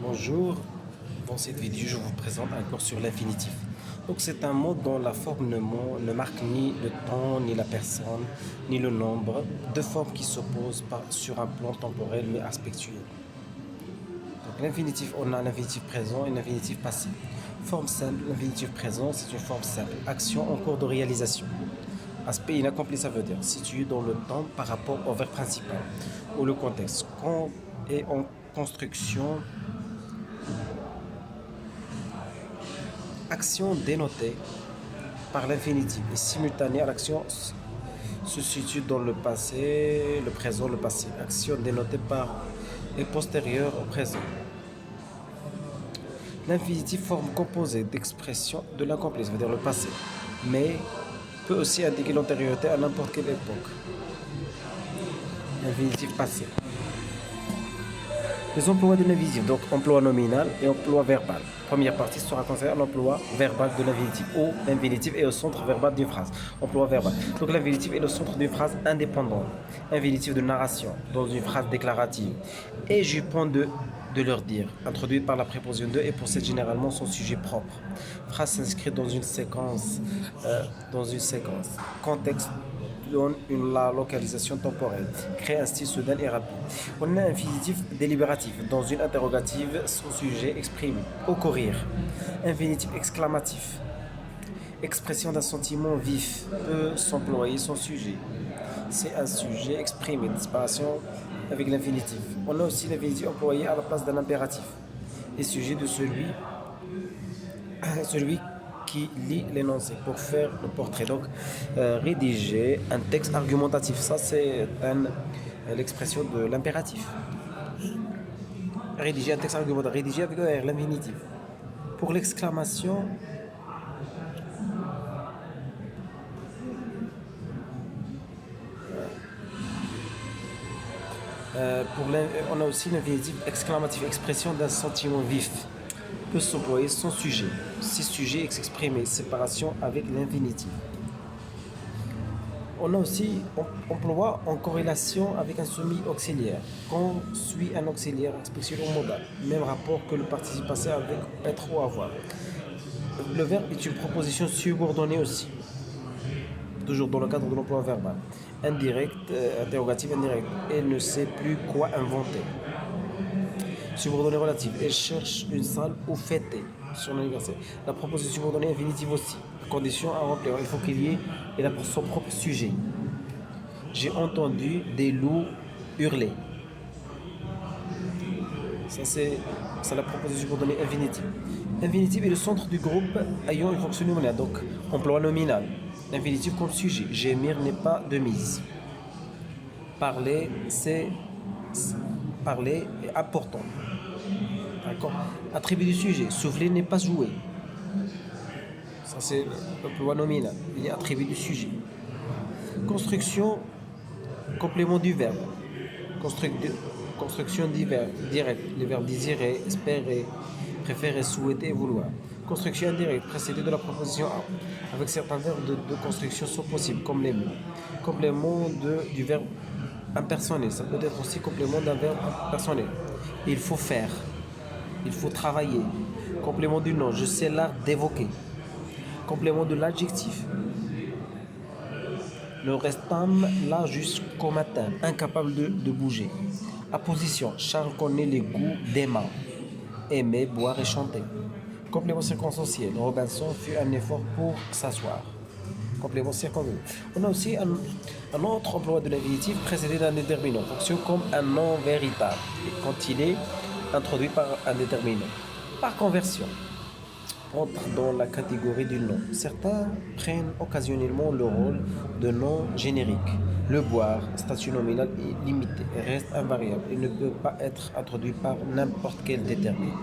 Bonjour, dans cette vidéo je vous présente un cours sur l'infinitif. Donc c'est un mot dont la forme ne marque ni le temps, ni la personne, ni le nombre, deux formes qui s'opposent sur un plan temporel mais aspectuel. Donc l'infinitif, on a l'infinitif présent et l'infinitif passé. Forme simple, l'infinitif présent c'est une forme simple, action en cours de réalisation. Aspect inaccompli, ça veut dire situé dans le temps par rapport au verbe principal ou le contexte. Quand est en construction. Action dénotée par l'infinitif et simultanée à l'action se situe dans le passé, le présent, le passé. Action dénotée par et postérieure au présent. L'infinitif forme composée d'expressions de l'accompli, ça veut dire le passé, mais peut aussi indiquer l'antériorité à n'importe quelle époque. L'infinitif passé. Les emplois de l'infinitif, donc emploi nominal et emploi verbal. Première partie sera concernée à l'emploi verbal de l'infinitif, où l'infinitif est au centre verbal d'une phrase. Emploi verbal. Donc l'infinitif est le centre d'une phrase indépendante. Infinitif de narration, dans une phrase déclarative. Et je point de leur dire, introduite par la préposition de et possède généralement son sujet propre. Phrase s'inscrit dans une séquence. Contexte donne la localisation temporelle, crée un style soudain et rapide. On a un infinitif délibératif dans une interrogative, son sujet exprimé. Occourir. Infinitif exclamatif. Expression d'un sentiment vif, peut s'employer son sujet. C'est un sujet exprimé, disparition avec l'infinitif. On a aussi l'infinitif employé à la place d'un impératif. Et sujet de celui qui lit l'énoncé pour faire le portrait. Donc, rédiger un texte argumentatif, ça c'est l'expression de l'impératif. Rédiger un texte argumentatif, rédiger avec l'infinitif. Pour l'exclamation, on a aussi l'infinitif exclamatif, expression d'un sentiment vif. Peut s'employer son sujet. Si sujet s'exprimer, séparation avec l'infinitif. On a aussi emploi en corrélation avec un semi-auxiliaire. Quand suit un auxiliaire expression modal, même rapport que le participe passé avec être ou avoir. Le verbe est une proposition subordonnée aussi, toujours dans le cadre de l'emploi verbal. Indirect, interrogatif indirect. Elle ne sait plus quoi inventer. Subordonnée relative. Elle cherche une salle où fêter son anniversaire. La proposition subordonnée infinitive aussi. Condition à remplir. Il faut qu'il y ait son propre sujet. J'ai entendu des loups hurler. Ça c'est la proposition subordonnée infinitive. Infinitive est le centre du groupe ayant une fonction nominale. Donc emploi nominal. Infinitif comme sujet. Gémir n'est pas de mise. Parler, c'est parler est important. D'accord. Attribut du sujet. Souffler n'est pas jouer. Ça c'est l'emploi nominal. Il est attribut du sujet. Construction, complément du verbe. Construction directe. Les verbes désirer, espérer, préférer, souhaiter et vouloir. Construction indirecte, précédée de la proposition A. Avec certains verbes de construction sont possibles, comme les mots. Complément du verbe impersonnel. Ça peut être aussi complément d'un verbe personnel. Il faut faire. Il faut travailler. Complément du nom. Je sais l'art d'évoquer. Complément de l'adjectif. Le restâme là jusqu'au matin. Incapable de bouger. Apposition. Charles connaît les goûts d'Emma. Aimer, boire et chanter. Complément circonstanciel. Robinson fit un effort pour s'asseoir. Complément circonstanciel. On a aussi un autre emploi de l'infinitif précédé d'un déterminant. Fonction comme un nom véritable. Quand il est introduit par un déterminant. Par conversion, entre dans la catégorie du nom. Certains prennent occasionnellement le rôle de nom générique. Le boire, statut nominal est limité et reste invariable. Il ne peut pas être introduit par n'importe quel déterminant.